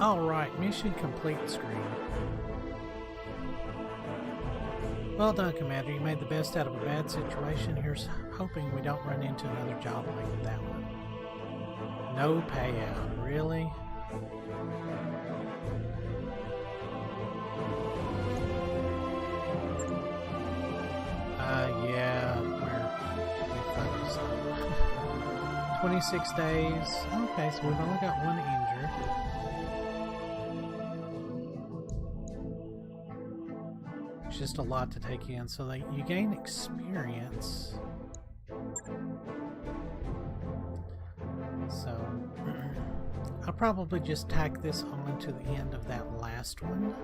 Alright, mission complete screen. Well done, Commander. You made the best out of a bad situation. Here's hoping we don't run into another job like that one. No payout. Really? Yeah, we focused on 26 days. Okay, so we've only got one injured. It's just a lot to take in. So you gain experience. So I'll probably just tack this on to the end of that last one.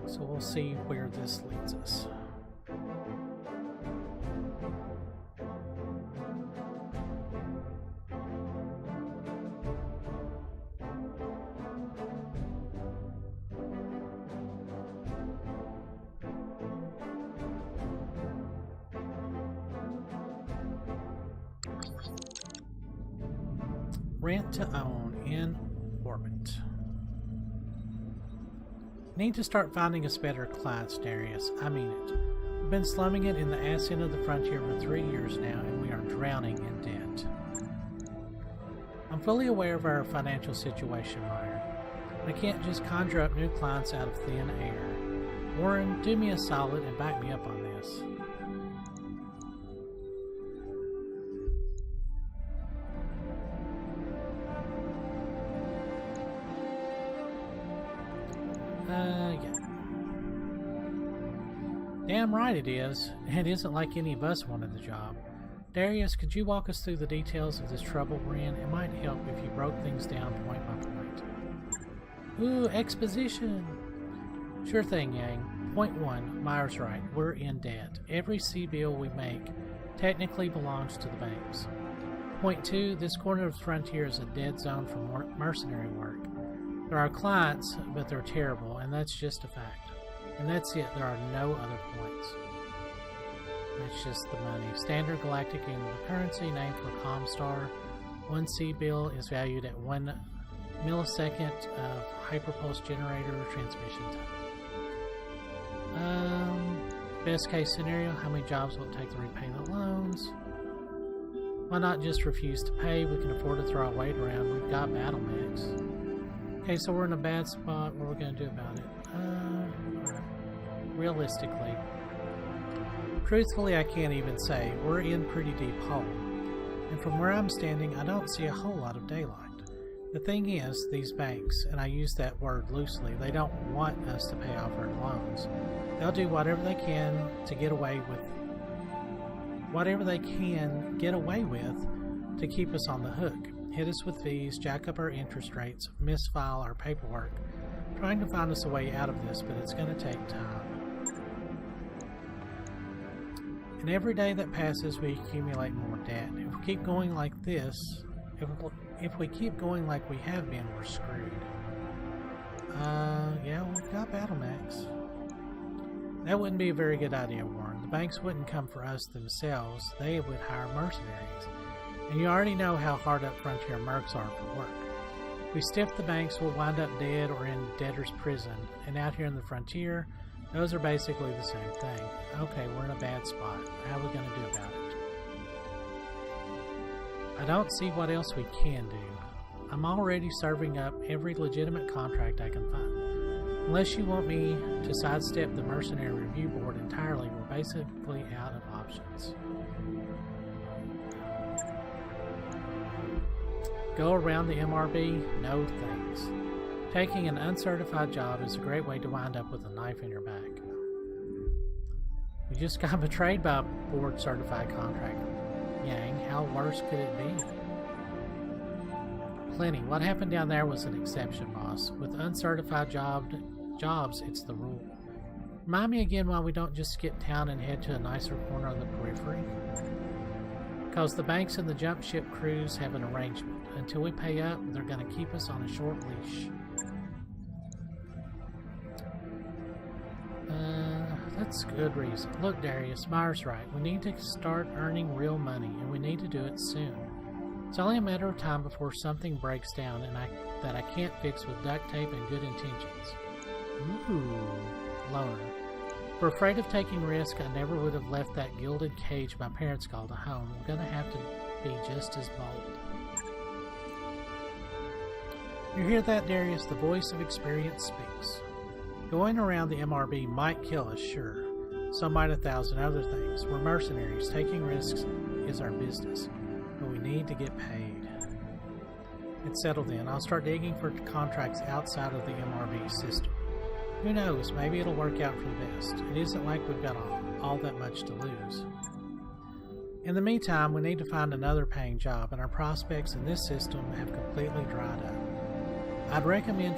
So we'll see where this leads us. Rent to own in orbit. Need to start finding us better clients, Darius. I mean it. We've been slumming it in the ass end of the frontier for 3 years now, and we are drowning in debt. I'm fully aware of our financial situation, Meyer. I can't just conjure up new clients out of thin air. Warren, do me a solid and back me up on this. Yeah. Damn right it is. It isn't like any of us wanted the job. Darius, could you walk us through the details of this trouble we're in? It might help if you broke things down point by point. Ooh, exposition! Sure thing, Yang. Point 1, Meyer's right. We're in debt. Every C-bill we make technically belongs to the banks. Point 2, this corner of the frontier is a dead zone for mercenary work. There are clients, but they're terrible, and that's just a fact. And that's it, there are no other points. It's just the money. Standard galactic unit of currency, named for Comstar. One C-bill is valued at 1 millisecond of hyperpulse generator transmission time. Best case scenario, how many jobs will it take to repay the loans? Why not just refuse to pay? We can afford to throw our weight around. We've got battle mechs. Okay, so we're in a bad spot. What are we going to do about it? Realistically, truthfully, I can't even say. We're in pretty deep hole. And from where I'm standing, I don't see a whole lot of daylight. The thing is, these banks, and I use that word loosely, they don't want us to pay off our loans. They'll do whatever they can to get away with to keep us on the hook. Hit us with fees, jack up our interest rates, misfile our paperwork, trying to find us a way out of this, but it's going to take time. And every day that passes, we accumulate more debt. If we keep going like this, if we keep going like we have been, we're screwed. Yeah, we've got battle mechs. That wouldn't be a very good idea, Warren. The banks wouldn't come for us themselves. They would hire mercenaries. And you already know how hard up frontier mercs are for work. If we stiff the banks, we'll wind up dead or in debtor's prison. And out here in the frontier, those are basically the same thing. Okay, we're in a bad spot. How are we going to do about it? I don't see what else we can do. I'm already serving up every legitimate contract I can find. Unless you want me to sidestep the Mercenary Review Board entirely, we're basically out of options. Go around the MRB? No thanks. Taking an uncertified job is a great way to wind up with a knife in your back. We just got betrayed by a board-certified contractor. Yang, how worse could it be? Plenty. What happened down there was an exception, boss. With uncertified jobs, it's the rule. Remind me again why we don't just skip town and head to a nicer corner on the periphery? Because the banks and the jump ship crews have an arrangement. Until we pay up, they're going to keep us on a short leash. That's a good reason. Look, Darius, Meyer's right. We need to start earning real money, and we need to do it soon. It's only a matter of time before something breaks down and that I can't fix with duct tape and good intentions. Ooh, loner. For afraid of taking risk, I never would have left that gilded cage my parents called a home. I'm gonna have to be just as bold. You hear that, Darius? The voice of experience speaks. Going around the MRB might kill us, sure. So might 1,000 other things. We're mercenaries. Taking risks is our business. But we need to get paid. It's settled then. I'll start digging for contracts outside of the MRB system. Who knows? Maybe it'll work out for the best. It isn't like we've got all that much to lose. In the meantime, we need to find another paying job, and our prospects in this system have completely dried up. I'd recommend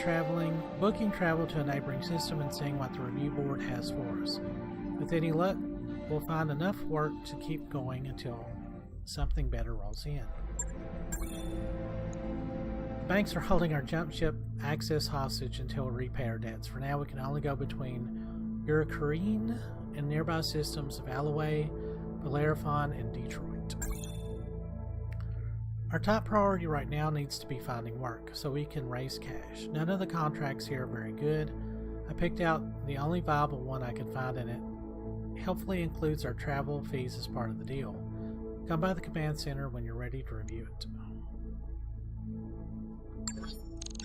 booking travel to a neighboring system and seeing what the review board has for us. With any luck, we'll find enough work to keep going until something better rolls in. The banks are holding our jump ship access hostage until we repay our debts. For now, we can only go between Urakarine and nearby systems of Alloway, Bellerophon, and Detroit. Our top priority right now needs to be finding work, so we can raise cash. None of the contracts here are very good. I picked out the only viable one I could find, and it helpfully includes our travel fees as part of the deal. Come by the command center when you're ready to review it.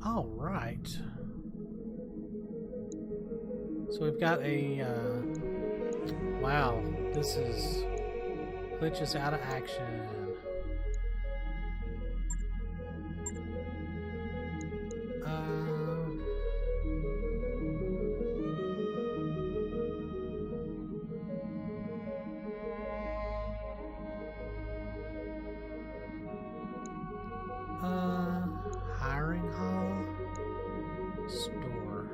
Alright. So we've got a... wow, this is... glitches out of action. Hiring hall, store.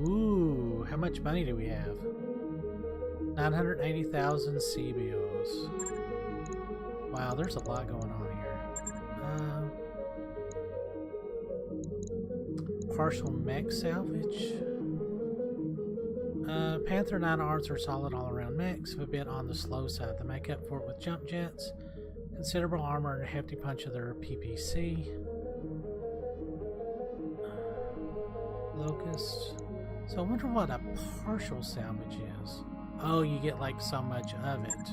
Ooh, how much money do we have? 980,000 CBOs. Wow, there's a lot going on here. Partial mech salvage. Panther 9Rs are solid all-around mechs, a bit on the slow side. They make up for it with jump jets, considerable armor, and a hefty punch of their PPC. Locust. So I wonder what a partial salvage is. Oh, you get like so much of it.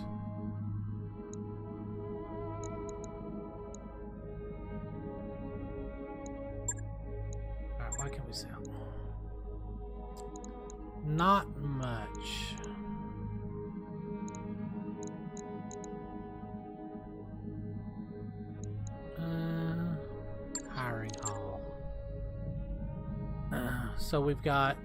Alright, what can we sell? Not much. Hiring hall. So we've got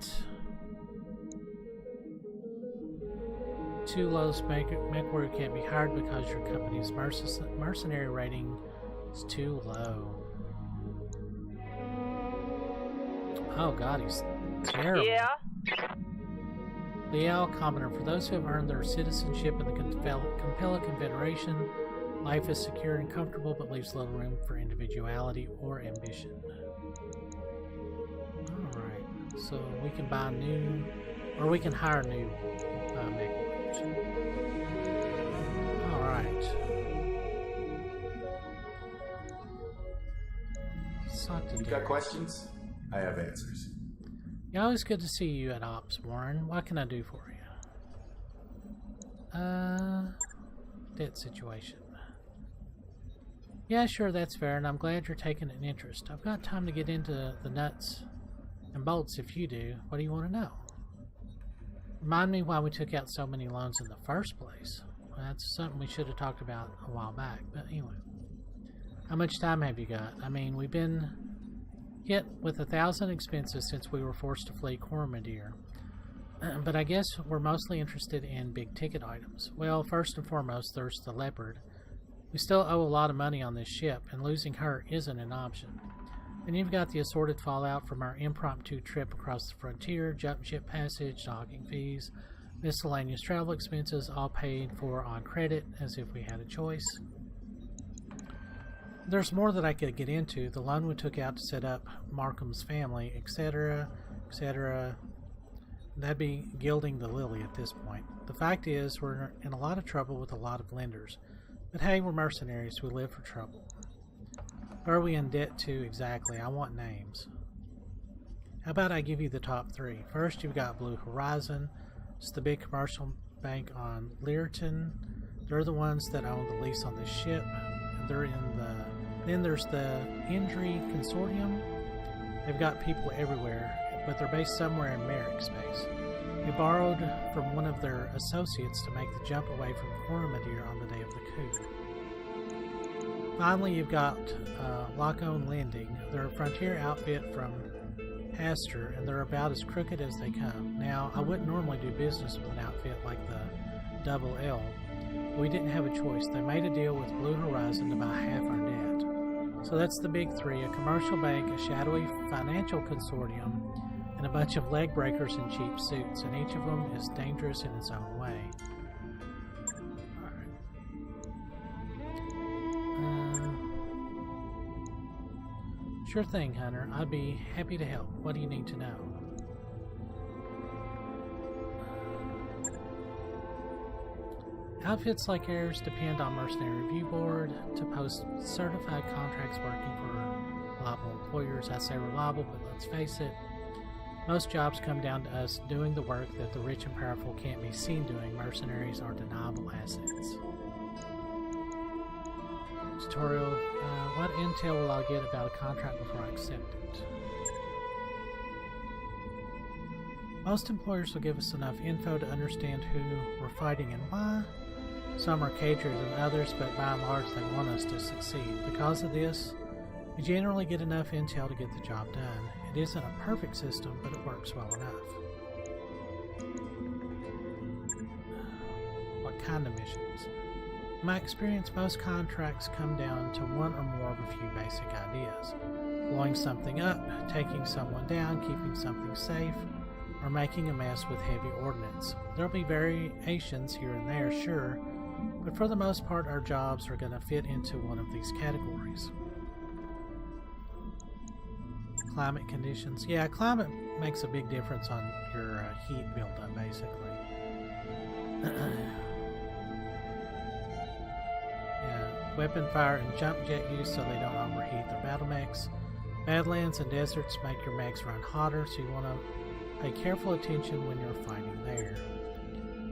2 low mech where you can't be hired because your company's mercenary rating is too low. Oh god, he's terrible. Yeah. Liel, commoner. For those who have earned their citizenship in the Compella Confederation, life is secure and comfortable, but leaves little room for individuality or ambition. Alright, so we can buy new, or we can hire new mech warriors. Alright. You got questions? I have answers. Yeah, always good to see you at Ops, Warren. What can I do for you? Debt situation. Yeah, sure, that's fair, and I'm glad you're taking an interest. I've got time to get into the nuts and bolts if you do. What do you want to know? Remind me why we took out so many loans in the first place. Well, that's something we should have talked about a while back, but anyway. How much time have you got? I mean, we've been hit with 1,000 expenses since we were forced to flee Coromandel. But I guess we're mostly interested in big ticket items. Well, first and foremost, there's the Leopard. We still owe a lot of money on this ship, and losing her isn't an option. Then you've got the assorted fallout from our impromptu trip across the frontier, jump ship passage, docking fees, miscellaneous travel expenses, all paid for on credit, as if we had a choice. There's more that I could get into. The loan we took out to set up Markham's family, etc., etc. That'd be gilding the lily at this point. The fact is, we're in a lot of trouble with a lot of lenders. But hey, we're mercenaries. We live for trouble. What are we in debt to exactly? I want names. How about I give you the top three? First, you've got Blue Horizon. It's the big commercial bank on Learton. They're the ones that own the lease on the ship. They're in the... Then there's the Injury Consortium. They've got people everywhere, but they're based somewhere in Merrick space. They borrowed from one of their associates to make the jump away from Cormadir on the day of the coup. Finally, you've got Lockone Lending. They're a frontier outfit from Haster, and they're about as crooked as they come. Now, I wouldn't normally do business with an outfit like the Double L, but we didn't have a choice. They made a deal with Blue Horizon to buy half our debt. So that's the big three: a commercial bank, a shadowy financial consortium, and a bunch of leg breakers in cheap suits, and each of them is dangerous in its own way. Alright. Sure thing, Hunter. I'd be happy to help. What do you need to know? Outfits like ours depend on Mercenary Review Board to post certified contracts working for reliable employers. I say reliable, but let's face it, most jobs come down to us doing the work that the rich and powerful can't be seen doing. Mercenaries are deniable assets. Tutorial, what intel will I get about a contract before I accept it? Most employers will give us enough info to understand who we're fighting and why. Some are cagers than others, but by and large they want us to succeed. Because of this, we generally get enough intel to get the job done. It isn't a perfect system, but it works well enough. What kind of missions? In my experience, most contracts come down to one or more of a few basic ideas. Blowing something up, taking someone down, keeping something safe, or making a mess with heavy ordnance. There'll be variations here and there, sure, but for the most part our jobs are going to fit into one of these categories. Climate conditions. Yeah, climate makes a big difference on your heat buildup, basically. Yeah, weapon fire and jump jet use so they don't overheat their battle mechs. Badlands and deserts make your mechs run hotter, so you want to pay careful attention when you're fighting there.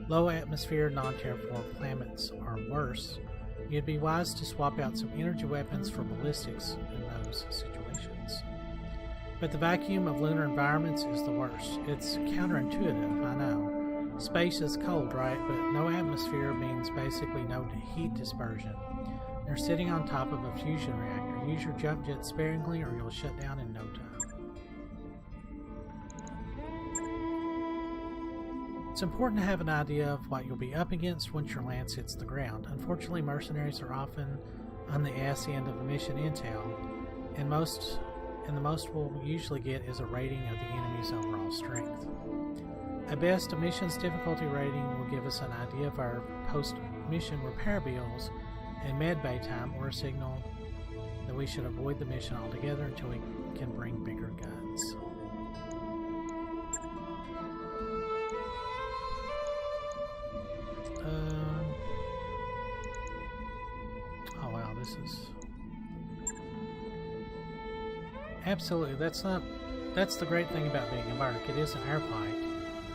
Low atmosphere, non-terraformed planets are worse. You'd be wise to swap out some energy weapons for ballistics in those situations. But the vacuum of lunar environments is the worst. It's counterintuitive, I know. Space is cold, right? But no atmosphere means basically no heat dispersion. You're sitting on top of a fusion reactor. Use your jump jet sparingly or you'll shut down in no time. It's important to have an idea of what you'll be up against once your lance hits the ground. Unfortunately, mercenaries are often on the ass end of the mission intel, and the most we'll usually get is a rating of the enemy's overall strength. At best, a mission's difficulty rating will give us an idea of our post-mission repair bills and medbay time, or a signal that we should avoid the mission altogether until we can bring bigger guns. Oh wow, this is... Absolutely, that's the great thing about being a merc. It isn't our fight.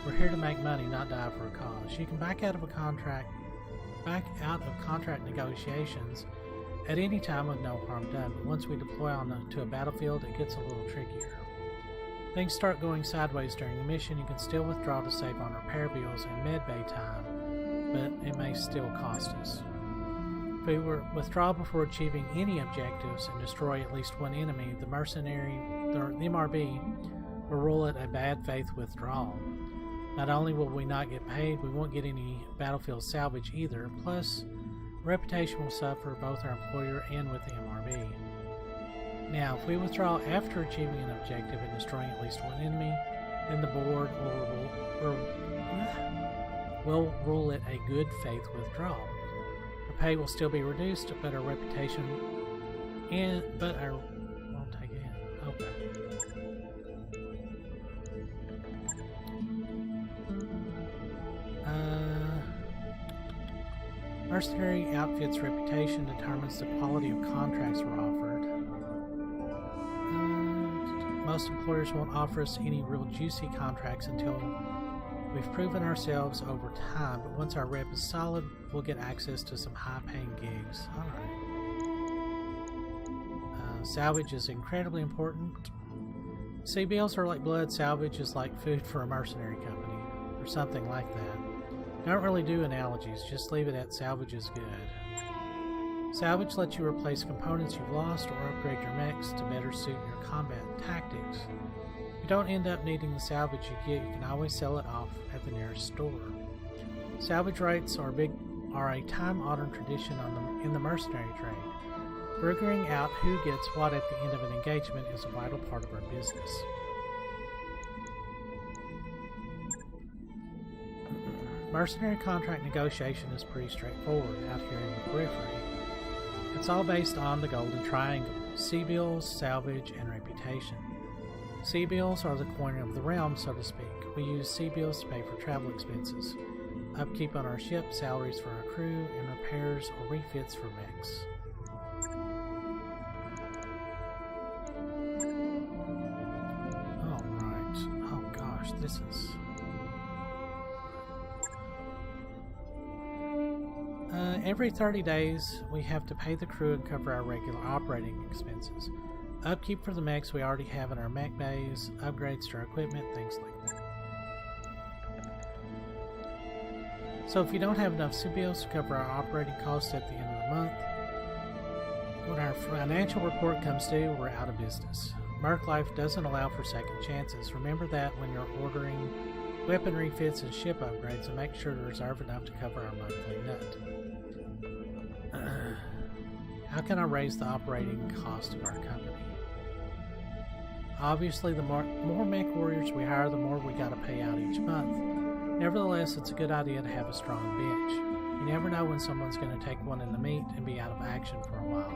We're here to make money, not die for a cause. You can back out of contract negotiations at any time with no harm done, but once we deploy to a battlefield, it gets a little trickier. Things start going sideways during the mission. You can still withdraw to save on repair bills and medbay time, but it may still cost us. If we withdraw before achieving any objectives and destroy at least one enemy, the MRB will rule it a bad faith withdrawal. Not only will we not get paid, we won't get any battlefield salvage either, plus reputation will suffer, both our employer and with the MRB. Now, if we withdraw after achieving an objective and destroying at least one enemy, then the board will rule it a good faith withdrawal. Our pay will still be reduced, but our reputation won't take it in. Okay. Mercenary outfits' reputation determines the quality of contracts we're offered. Most employers won't offer us any real juicy contracts until we've proven ourselves over time, but once our rep is solid, we'll get access to some high-paying gigs. Alright. Salvage is incredibly important. CBLs are like blood, salvage is like food for a mercenary company, or something like that. Don't really do analogies, just leave it at salvage is good. Salvage lets you replace components you've lost or upgrade your mechs to better suit your combat tactics. If you don't end up needing the salvage you get, you can always sell it off at the nearest store. Salvage rates are a time-honored tradition in the mercenary trade. Figuring out who gets what at the end of an engagement is a vital part of our business. Mercenary contract negotiation is pretty straightforward out here in the periphery. It's all based on the Golden Triangle: C-bills, salvage, and reputation. C-bills are the coin of the realm, so to speak. We use C-bills to pay for travel expenses, upkeep on our ship, salaries for our crew, and repairs or refits for mechs. Alright. Oh gosh, this is... every 30 days, we have to pay the crew and cover our regular operating expenses. Upkeep for the mechs we already have in our mech bays, upgrades to our equipment, things like that. So if you don't have enough CBLs to cover our operating costs at the end of the month, when our financial report comes due, we're out of business. Merc life doesn't allow for second chances. Remember that when you're ordering weapon refits and ship upgrades, and make sure to reserve enough to cover our monthly nut. How can I raise the operating cost of our company? Obviously, the more mech warriors we hire, the more we gotta pay out each month. Nevertheless, it's a good idea to have a strong bench. You never know when someone's gonna take one in the meat and be out of action for a while.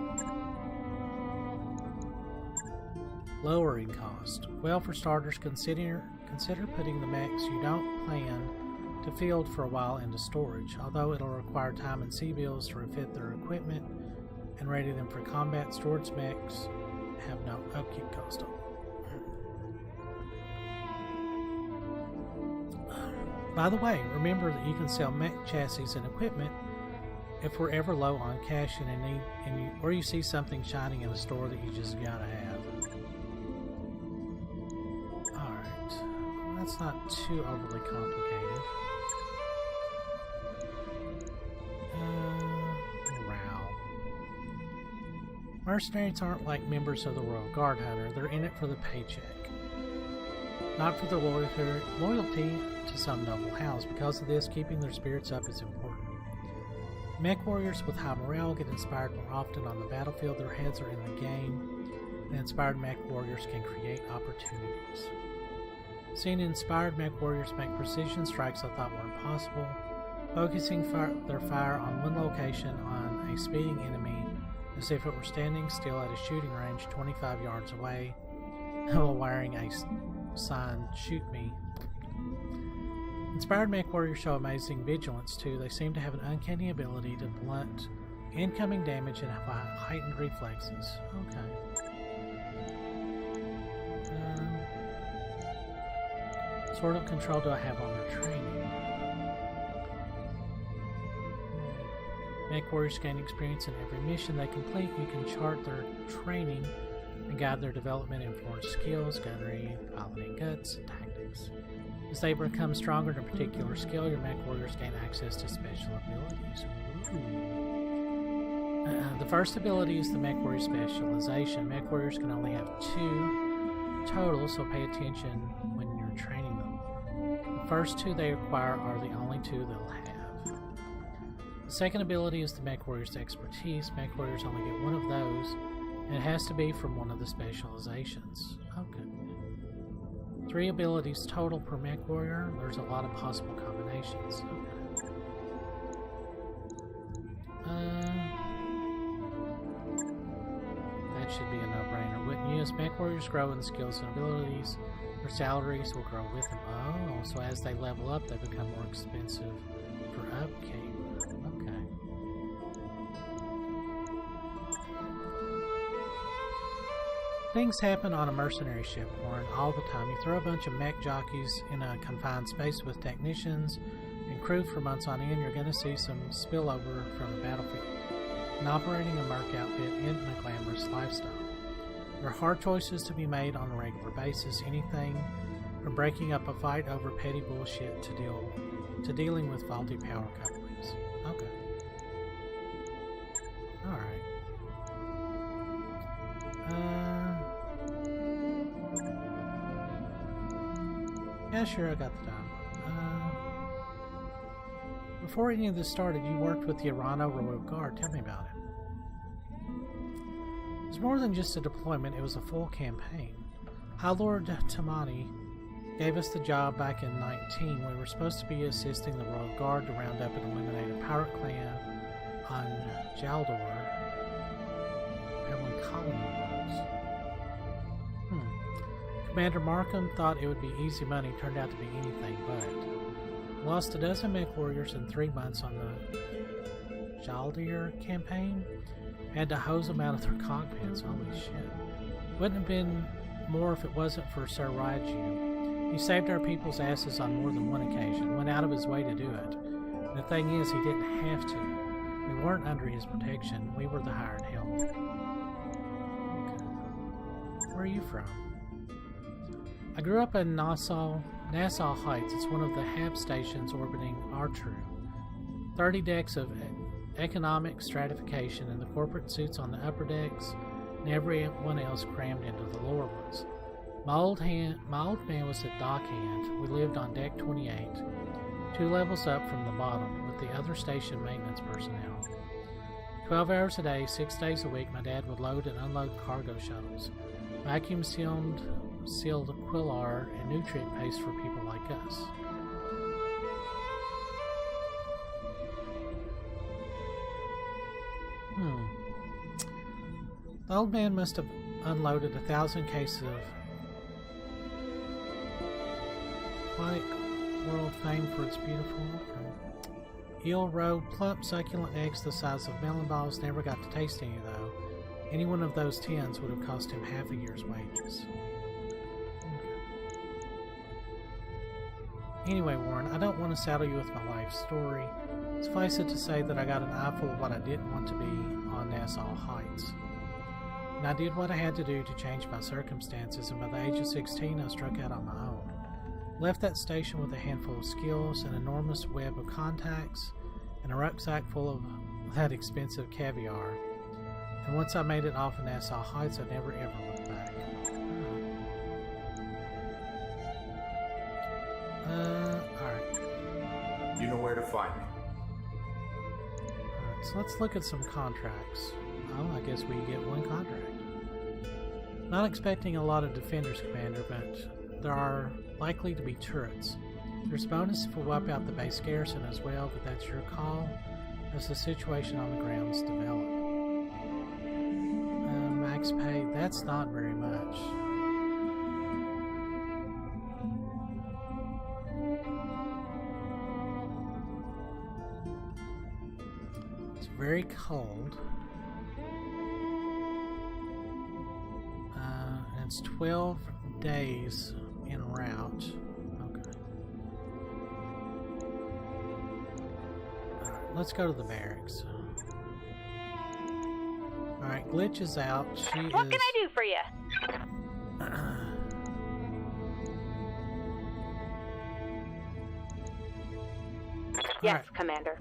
Lowering cost. Well, for starters, consider putting the mechs you don't plan to field for a while into storage. Although it'll require time and C-bills to refit their equipment and ready them for combat, storage mechs have no upkeep cost on them. By the way, remember that you can sell mech chassis and equipment if we're ever low on cash and in need, or you see something shining in a store that you just gotta have. Alright, that's not too overly complicated. Morale. Mercenaries aren't like members of the Royal Guard Hunter, they're in it for the paycheck. Not for their loyalty to some noble house. Because of this, keeping their spirits up is important. Mech warriors with high morale get inspired more often on the battlefield. Their heads are in the game, and inspired mech warriors can create opportunities. Seeing inspired mech warriors make precision strikes I thought were impossible, focusing their fire on one location on a speeding enemy as if it were standing still at a shooting range 25 yards away while wearing a sign, "Shoot me." Inspired mech warriors show amazing vigilance too. They seem to have an uncanny ability to blunt incoming damage and have heightened reflexes. Okay. What sort of control do I have on their training? Mech warriors gain experience in every mission they complete. You can chart their training and guide their development in forged skills, gunnery, piloting guts, and tactics. As they become stronger in a particular skill, your mech warriors gain access to special abilities. The first ability is the mech warrior specialization. Mech warriors can only have 2 total, so pay attention when you're training them. The first 2 they acquire are the only 2 they'll have. The second ability is the mech warrior's expertise. Mech warriors only get 1 of those, and it has to be from one of the specializations. Okay. 3 abilities total per mech warrior. There's a lot of possible combinations. Okay. That should be a no-brainer, wouldn't you? As mech warriors grow in skills and abilities, their salaries will grow with them. Oh, so as they level up, they become more expensive for upkeep. Okay. Things happen on a mercenary ship, Warren, all the time. You throw a bunch of mech jockeys in a confined space with technicians and crew for months on end, you're going to see some spillover from the battlefield. And operating a merc outfit isn't a glamorous lifestyle. There are hard choices to be made on a regular basis, anything from breaking up a fight over petty bullshit to dealing with faulty power couplings. Okay. Alright. Yeah, sure, I got the time. Before any of this started, you worked with the Arano Royal Guard. Tell me about it. It was more than just a deployment, it was a full campaign. High Lord Tamani gave us the job back in 19. We were supposed to be assisting the Royal Guard to round up and eliminate a pirate clan on Jaldor, peddling colony rules. Commander Markham thought it would be easy money, turned out to be anything but. Lost a dozen mech warriors in 3 months on the Jaldir campaign. Had to hose them out of their cockpits. Holy shit. Wouldn't have been more if it wasn't for Sir Raiju. He saved our people's asses on more than one occasion, went out of his way to do it. And the thing is, he didn't have to. We weren't under his protection. We were the hired help. Okay. Where are you from? I grew up in Nassau Heights. It's one of the HAB stations orbiting Artru. 30 decks of economic stratification and the corporate suits on the upper decks, and everyone else crammed into the lower ones. My old man was at Dockhand. We lived on deck 28, 2 levels up from the bottom, with the other station maintenance personnel. 12 hours a day, 6 days a week, my dad would load and unload cargo shuttles. Vacuum sealed quillar and nutrient paste for people like us. The old man must have unloaded 1,000 cases of aquatic world fame for its beautiful eel roe, plump, succulent eggs the size of melon balls. Never got to taste any though. Any one of those tins would have cost him half a year's wages. Anyway, Warren, I don't want to saddle you with my life story. Suffice it to say that I got an eyeful of what I didn't want to be on Nassau Heights. And I did what I had to do to change my circumstances, and by the age of 16 I struck out on my own. Left that station with a handful of skills, an enormous web of contacts, and a rucksack full of that expensive caviar. And once I made it off of Nassau Heights, I never ever looked back. Alright. You know where to find me. Alright, so let's look at some contracts. Oh, I guess we get one contract. Not expecting a lot of defenders, Commander, but there are likely to be turrets. There's a bonus if we wipe out the base garrison as well, but that's your call as the situation on the grounds develop. Max pay, that's not very much. It's very cold. And it's 12 days en route. Okay. Alright, let's go to the barracks. Alright, Glitch is out. What can I do for you? Yes, right. Commander.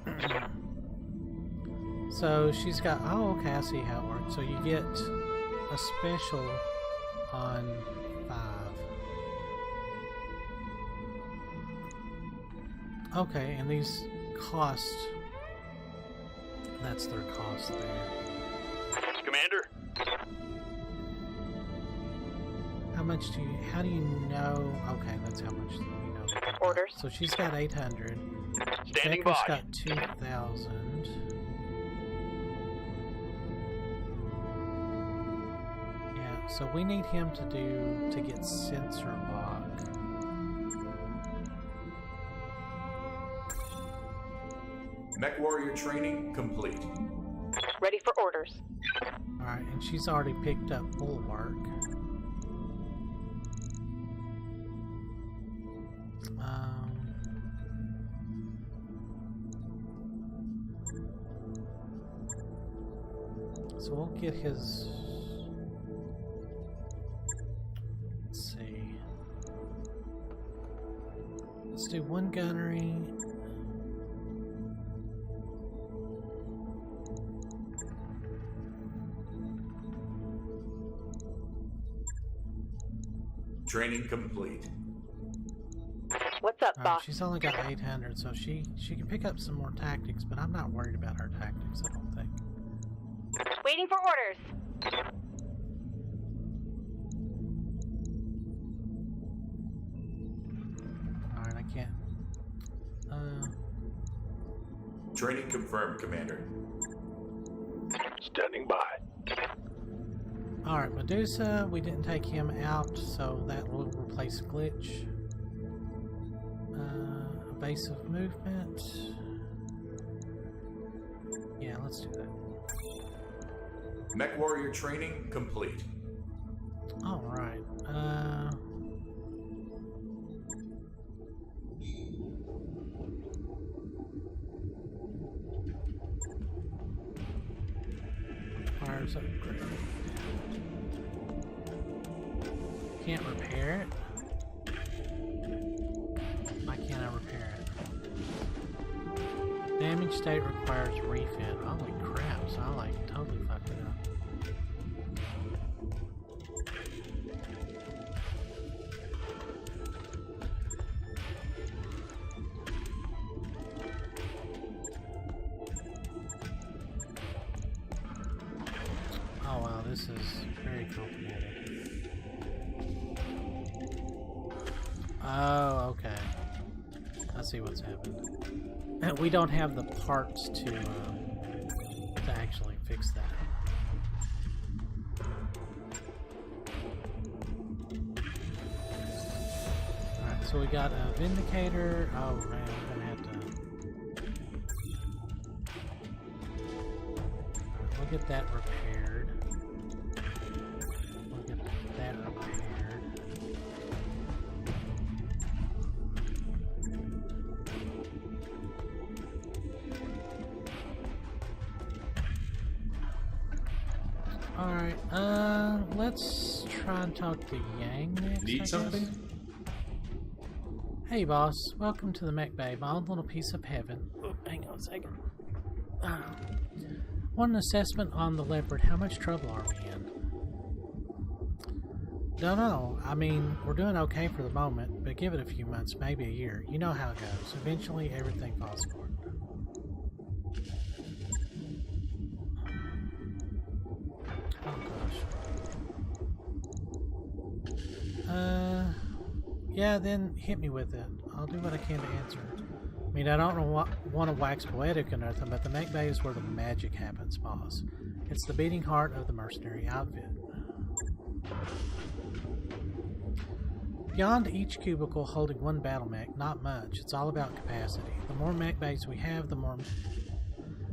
So she's got... Oh, okay, I see how it works. So you get a special on 5. Okay, and these cost... That's their cost there. Commander? How much do you... How do you know... Okay, that's how much you know. Orders. So she's got 800. Standing Becker's by. got 2,000. Yeah, so we need him to get sensor lock. Mech warrior training complete. Ready for orders. Alright, and she's already picked up Bulwark. So we'll get his... Let's see. Let's do one gunnery. Training complete. What's up, Alright, boss? she's only got 800, so she can pick up some more tactics, but I'm not worried about her tactics, I don't think. Waiting for orders. Alright, I can't. Training confirmed, Commander. Standing by. Alright, Medusa, we didn't take him out, so that will replace Glitch. Evasive movement. Yeah, let's do that. Mech Warrior training complete. Alright, Requires upgrade. Can't repair it? Why can't I repair it? Damage state requires refit. Holy crap, so I like totally fucked it up. Oh wow, this is very complicated. Oh, okay. I see what's happened. And we don't have the parts to actually fix that. Alright, so we got a Vindicator. Oh man, we're gonna have to... We'll get that repaired. We'll get that repaired. Alright, let's try and talk to Yang next. Need I something? guess. Hey boss, welcome to the Mech Bay, my own little piece of heaven. Oh, hang on a second. Want an assessment on the Leopard? How much trouble are we in? Don't know. I mean, we're doing okay for the moment, but give it a few months, maybe a year. You know how it goes. Eventually, everything falls apart. Oh gosh. Yeah, then hit me with it. I'll do what I can to answer. I mean, I don't want to wax poetic or nothing, but the Mech Bay is where the magic happens, boss. It's the beating heart of the mercenary outfit. Beyond each cubicle holding one battle mech, not much. It's all about capacity. The more mech bays we have, the more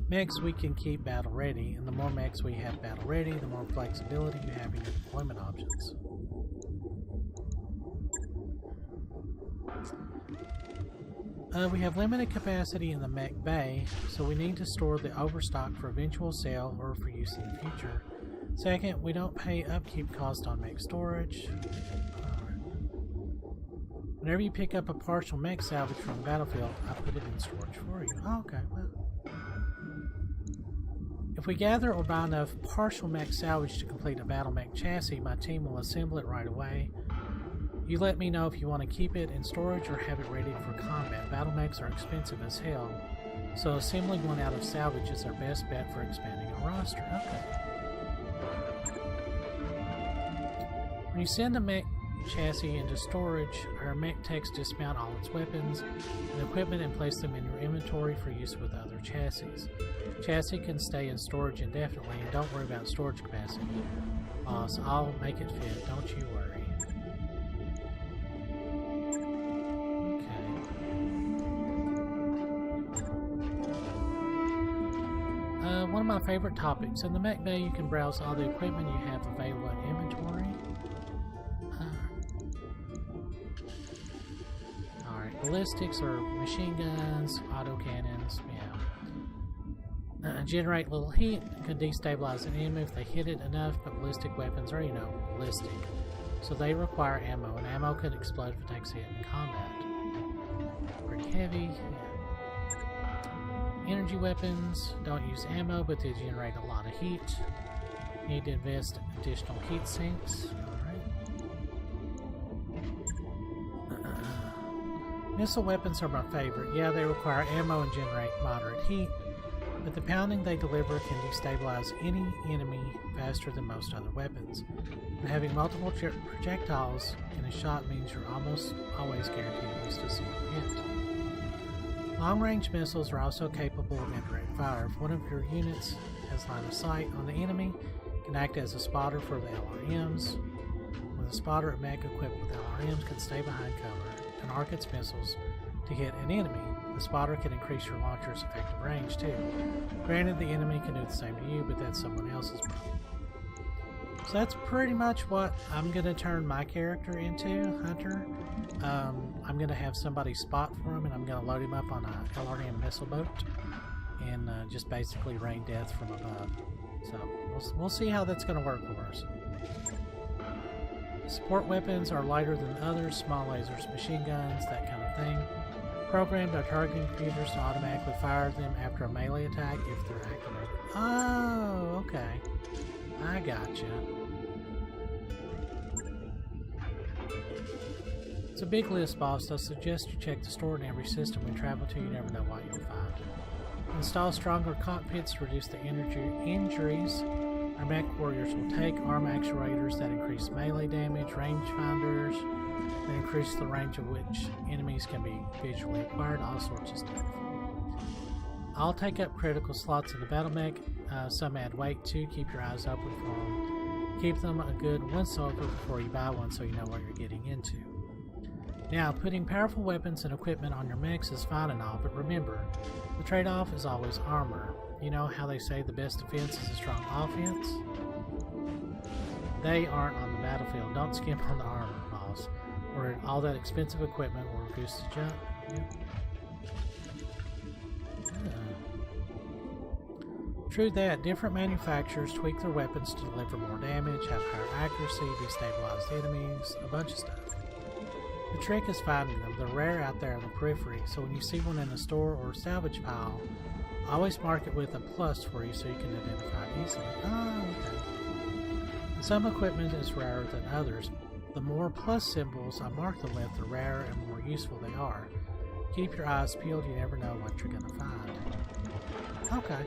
mechs we can keep battle ready, and the more mechs we have battle ready, the more flexibility you have in your deployment options. We have limited capacity in the mech bay, so we need to store the overstock for eventual sale or for use in the future. Second, we don't pay upkeep cost on mech storage. Whenever you pick up a partial mech salvage from the battlefield, I put it in storage for you. Oh, okay, well. If we gather or buy enough partial mech salvage to complete a battle mech chassis, my team will assemble it right away. You let me know if you want to keep it in storage or have it ready for combat. Battle mechs are expensive as hell, so assembling one out of salvage is our best bet for expanding our roster. Okay. When you send a mech chassis into storage, our mech techs dismount all its weapons and equipment and place them in your inventory for use with other chassis. Chassis can stay in storage indefinitely, and don't worry about storage capacity. Boss, I'll make it fit, don't you worry. One of my favorite topics. In the Mech Bay, you can browse all the equipment you have available in inventory. Alright, ballistics or machine guns, autocannons, yeah. Generate little heat, can destabilize an enemy if they hit it enough, but ballistic weapons are, ballistic. So they require ammo, and ammo can explode if it takes a hit in combat. Pretty heavy. Yeah. Energy weapons don't use ammo, but they generate a lot of heat. Need to invest additional heat sinks. Missile weapons are my favorite. Yeah, they require ammo and generate moderate heat, but the pounding they deliver can destabilize any enemy faster than most other weapons. And having multiple projectiles in a shot means you're almost always guaranteed at least a single hit. Long-range missiles are also capable of indirect fire. If one of your units has line of sight on the enemy, it can act as a spotter for the LRMs. With a spotter, a mech equipped with LRMs can stay behind cover and arc its missiles to hit an enemy. The spotter can increase your launcher's effective range too. Granted, the enemy can do the same to you, but that's someone else's problem. So that's pretty much what I'm going to turn my character into, Hunter. I'm going to have somebody spot for him, and I'm going to load him up on a LRM missile boat and just basically rain death from above. So we'll see how that's going to work for us. Support weapons are lighter than others, small lasers, machine guns, that kind of thing. Programmed by targeting computers to automatically fire them after a melee attack if they're activated. Oh, okay. I gotcha. It's a big list, boss. I suggest you check the store in every system we travel to. You never know what you'll find. Install stronger cockpits to reduce the injuries our mech warriors will take. Arm actuators that increase melee damage. Rangefinders that increase the range of which enemies can be visually acquired. All sorts of stuff. I'll take up critical slots in the battle mech. Some add weight too. Keep your eyes open for them. Keep them a good once over before you buy one so you know what you're getting into. Now, putting powerful weapons and equipment on your mechs is fine and all, but remember, the trade-off is always armor. You know how they say the best defense is a strong offense? They aren't on the battlefield. Don't skimp on the armor, boss, or all that expensive equipment will reduce the jump. Yep. True that, different manufacturers tweak their weapons to deliver more damage, have higher accuracy, destabilize enemies, a bunch of stuff. The trick is finding them. They're rare out there in the periphery, so when you see one in a store or salvage pile, always mark it with a plus for you so you can identify it easily. Oh, okay. Some equipment is rarer than others. The more plus symbols I mark them with, the rarer and more useful they are. Keep your eyes peeled, you never know what you're going to find. Okay.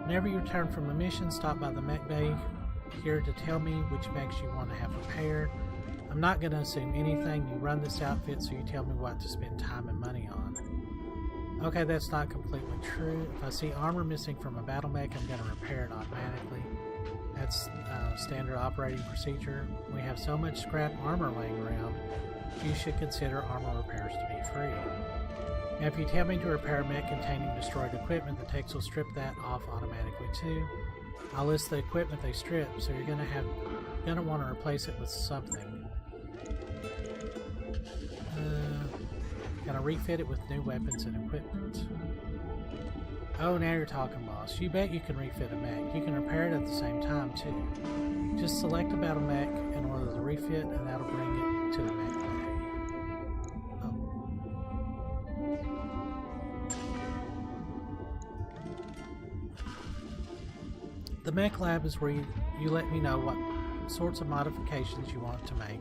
Whenever you return from a mission, stop by the mech bay here to tell me which mechs you want to have repaired. I'm not going to assume anything. You run this outfit, so you tell me what to spend time and money on. Okay, that's not completely true. If I see armor missing from a battle mech, I'm going to repair it automatically. That's standard operating procedure. We have so much scrap armor laying around, you should consider armor repairs to be free. Now, if you tell me to repair a mech containing destroyed equipment, the techs will strip that off automatically too. I'll list the equipment they strip, so you're gonna want to replace it with something. Gonna refit it with new weapons and equipment. Oh, now you're talking, boss. You bet you can refit a mech. You can repair it at the same time too. Just select a battle mech and order the refit, and that'll bring it to the mech bay. The mech lab is where you let me know what sorts of modifications you want to make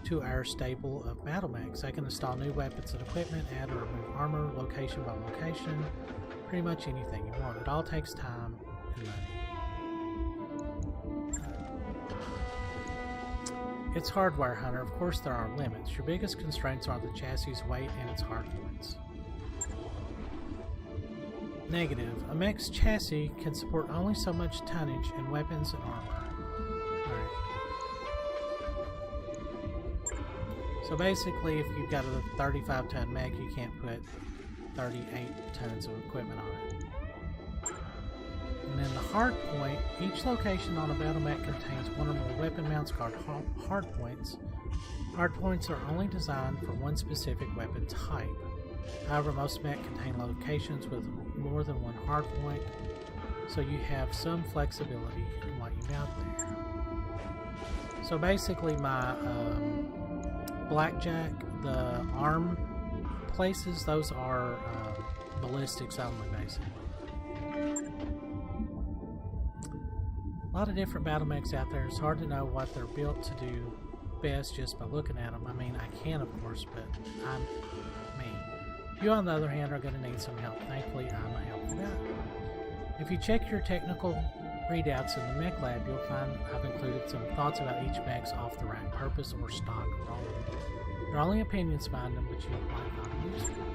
to our stable of battle mechs. I can install new weapons and equipment, add or remove armor, location by location, pretty much anything you want. It all takes time and money. It's hardware, Hunter. Of course there are limits. Your biggest constraints are the chassis weight and its hard points. Negative. A mech's chassis can support only so much tonnage in weapons and armor. Alright. So basically, if you've got a 35-ton mech, you can't put 38 tons of equipment on it. And then the hardpoint. Each location on a battle mech contains one or more weapon mounts called hardpoints. Hardpoints are only designed for one specific weapon type. However, most mech contain locations with more than one hardpoint, so you have some flexibility in what you mount there. So basically my blackjack, the arm places, those are ballistics only basically. A lot of different battle mechs out there. It's hard to know what they're built to do best just by looking at them. I mean, I can of course, but I'm me. You on the other hand are going to need some help. Thankfully, I'm a helpful guy. If you check your technical readouts in the mech lab, you'll find I've included some thoughts about each mech's off-the-rack purpose or stock role. They're only opinions behind them, but you might find them useful.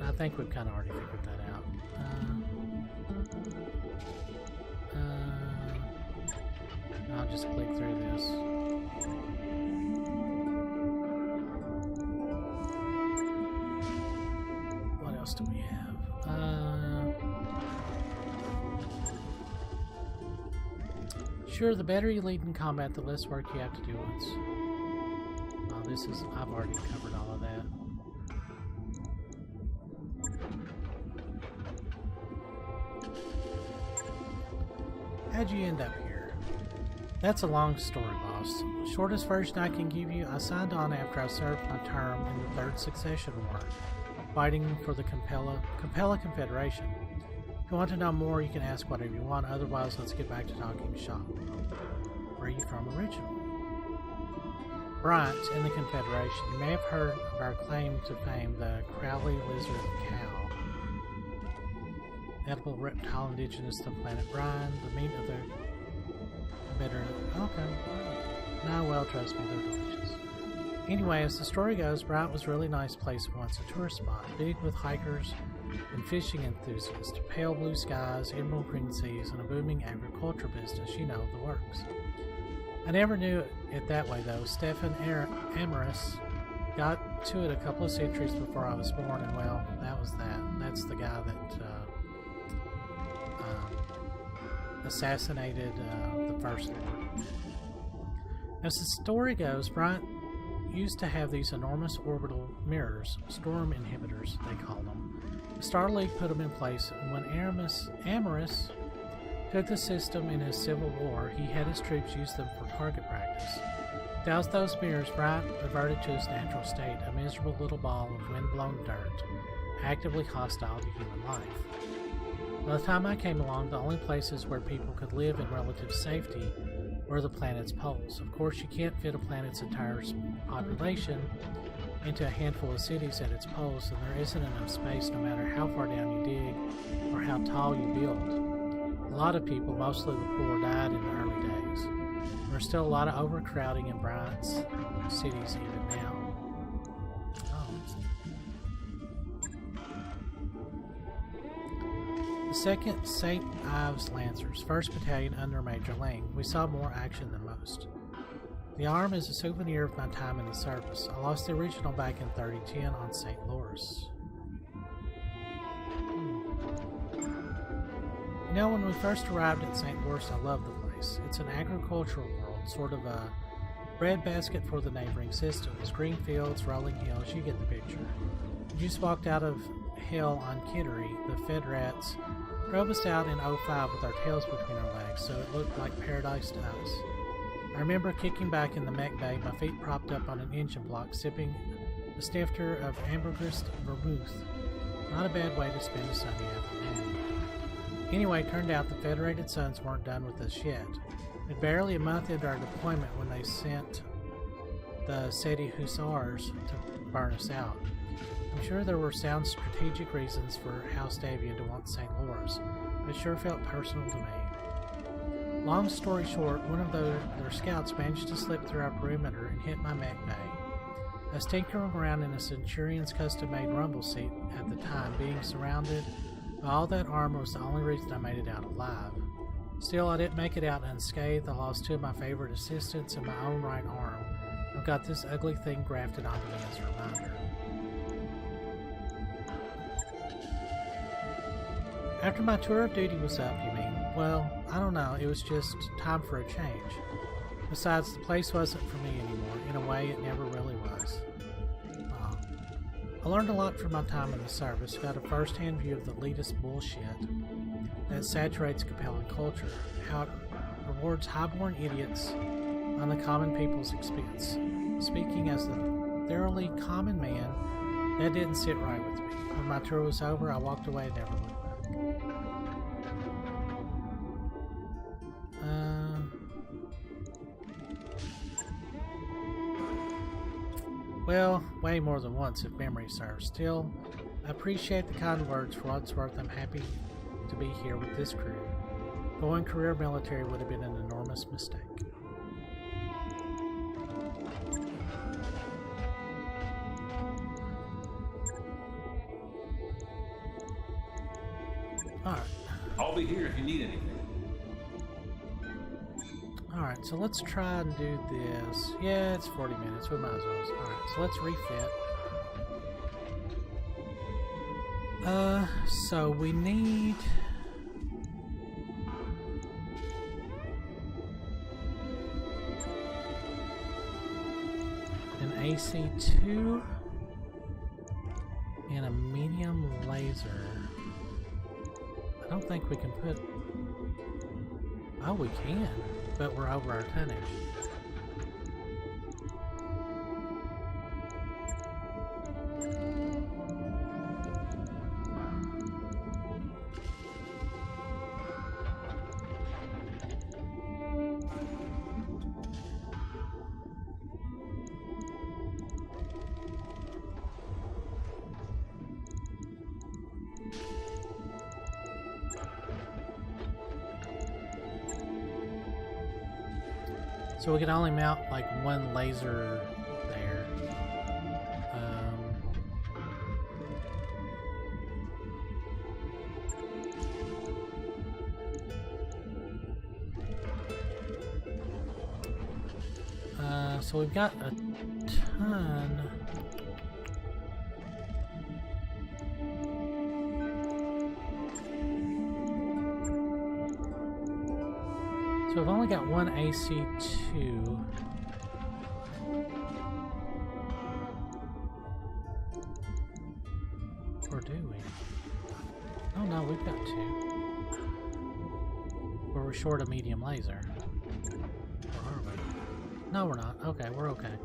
I think we've kind of already figured that out. I'll just click through this. What else do we have? Sure, the better you lead in combat, the less work you have to do once. Oh, I've already covered all of that. How'd you end up here? That's a long story, boss. Shortest version I can give you, I signed on after I served my term in the Third Succession War, fighting for the Capella Confederation. If you want to know more, you can ask whatever you want, otherwise let's get back to talking shop. Where are you from originally? Bryant in the Confederation. You may have heard of our claim to fame, the Crowley Lizard Cow. Edible reptile indigenous to the planet Brian, the meat of the better. Okay. No, well, trust me, they're delicious. Anyway, as the story goes, Bryant was a really nice place once, a tourist spot, big with hikers and fishing enthusiasts, pale blue skies, emerald green seas, and a booming agriculture business, you know, the works. I never knew it that way, though. Stefan Amaris got to it a couple of centuries before I was born, and well, that was that. That's the guy that assassinated the First Lord. As the story goes, Bryant used to have these enormous orbital mirrors, storm inhibitors, they call them. The Star League put them in place, and when Amaris took the system in his civil war, he had his troops use them for target practice. Without those mirrors, Bryant reverted to his natural state, a miserable little ball of wind-blown dirt, actively hostile to human life. By the time I came along, the only places where people could live in relative safety were the planet's poles. Of course, you can't fit a planet's entire population into a handful of cities at its poles, and there isn't enough space no matter how far down you dig or how tall you build. A lot of people, mostly the poor, died in the early days. There's still a lot of overcrowding in Bryant's cities even now. The 2nd St. Ives Lancers, 1st Battalion under Major Lane. We saw more action than most. The arm is a souvenir of my time in the service. I lost the original back in 3010 on St. Louis. You know, when we first arrived at St. Louis, I loved the place. It's an agricultural world, sort of a breadbasket for the neighboring systems. Green fields, rolling hills, you get the picture. We just walked out of hell on Kittery. The Fed Rats drove us out in 05 with our tails between our legs, so it looked like paradise to us. I remember kicking back in the mech bay, my feet propped up on an engine block, sipping a snifter of ambergris vermouth. Not a bad way to spend a sunny afternoon. Anyway, it turned out the Federated Sons weren't done with us yet. But barely a month into our deployment when they sent the SETI Hussars to burn us out. I'm sure there were sound strategic reasons for House Davian to want St. Louis, but it sure felt personal to me. Long story short, one of their scouts managed to slip through our perimeter and hit my mech bay. I was tinkering around in a Centurion's custom-made rumble seat at the time, being surrounded by all that armor was the only reason I made it out alive. Still, I didn't make it out unscathed. I lost 2 of my favorite assistants and my own right arm. I've got this ugly thing grafted onto me as a reminder. After my tour of duty was up, you mean? Well, I don't know. It was just time for a change. Besides, the place wasn't for me anymore. In a way, it never really was. I learned a lot from my time in the service. Got a first-hand view of the elitist bullshit that saturates compelling culture. How it rewards highborn idiots on the common people's expense. Speaking as the thoroughly common man, that didn't sit right with me. When my tour was over, I walked away and never looked back. Well, way more than once if memory serves. Still, I appreciate the kind words. For what it's worth, I'm happy to be here with this crew. Going career military would have been an enormous mistake. Alright. I'll be here if you need anything. Alright, so let's try and do this. Yeah, it's 40 minutes. We might as well. Alright, so let's refit. So we need... an AC2 and a medium laser. I don't think we can put... Oh, we can, but we're over our tonnage. So we can only mount like one laser there. So we've got a ton. So we've only got one AC2. Or do we? Oh no, we've got two. Or we're short a medium laser. Or are we? No, we're not. Okay, we're okay.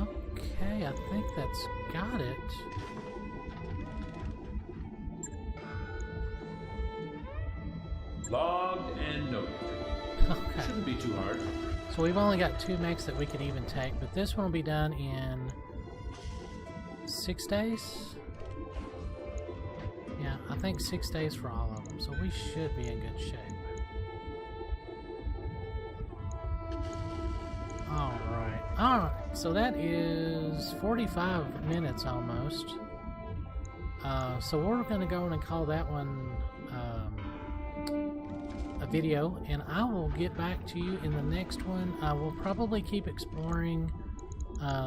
Okay, I think that's got it. Logged and noted. Okay. Shouldn't be too hard. So we've only got 2 mechs that we can even take, but this one will be done in 6 days? Yeah, I think 6 days for all of them, so we should be in good shape. Alright, so that is 45 minutes almost. So we're going to go in and call that one a video, and I will get back to you in the next one. I will probably keep exploring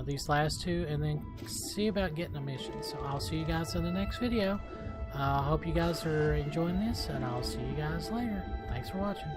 these last 2 and then see about getting a mission. So I'll see you guys in the next video. I hope you guys are enjoying this, and I'll see you guys later. Thanks for watching.